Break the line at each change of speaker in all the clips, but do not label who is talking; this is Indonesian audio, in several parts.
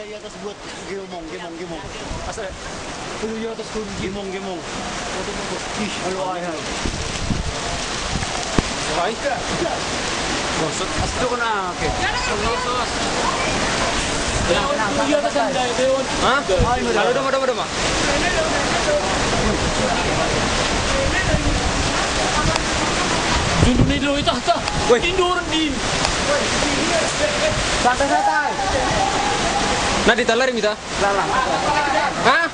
dari atas buat gemong. Asal dari atas turun gemong. Ih, halo ayah. Baik. Bosot, asal kena ke. Iya atas anda Dewan. Hah? Halo doma. Jundu ni dulu itu tak. Tidur din. Santai.
Nah ditalar minta.
Lalang.
Hah?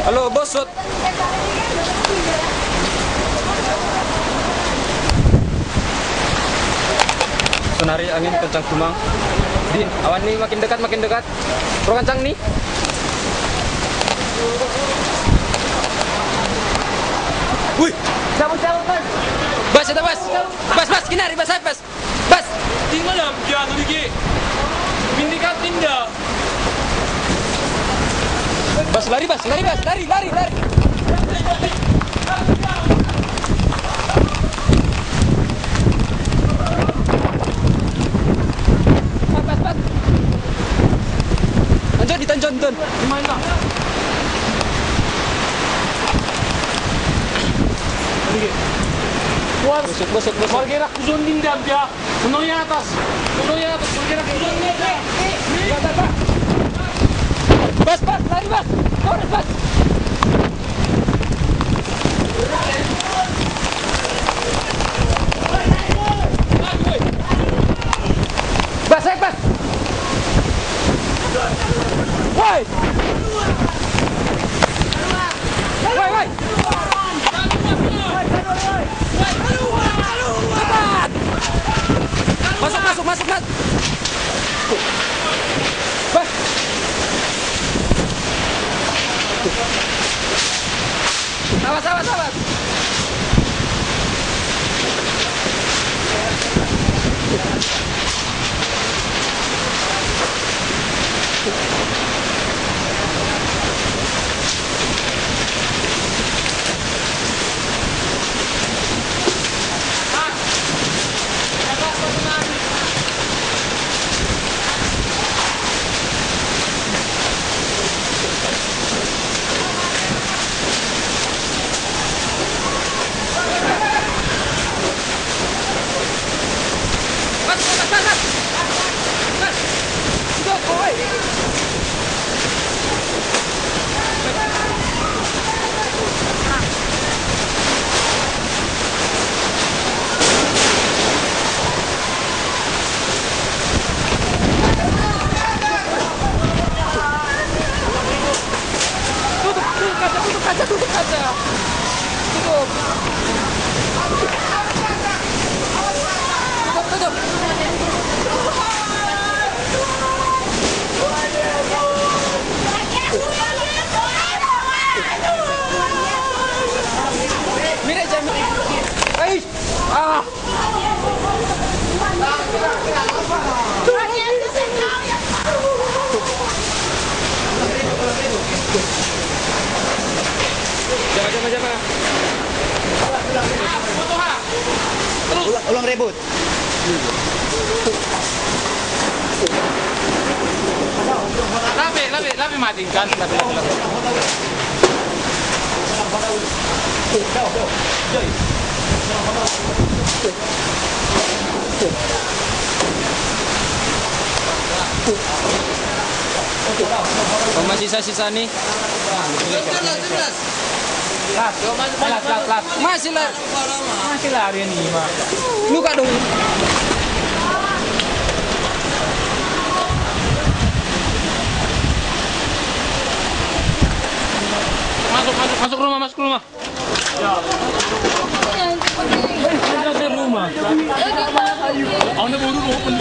Halo bosot. Sonari angin kencang kumang. Din, awan nih makin dekat. Pro kencang nih. Wih,
Cabut Mas.
bas, kinari, bas.
Tinggal dalam dia tuh dikit. Mindikat tindak.
Bas, lari. Bas. Anjon.
Gimana?
Bosot.
Margerak kuzon tindak dia. Unoy atas. Margerak kuzon tindak.
Bas, lari bas. Kores bas. Bas. Woi. Cepat. Masuk. Bas. Awas. Tutup kaca. Tutup. Mira jam. Jangan.
Ulang rebut.
Lapi mati kan.
Masih sisa nih.
Las.
Masih lari nih, Mak. Luka dong.
Masuk rumah. Ya. Masuk rumah. Awalnya baru open.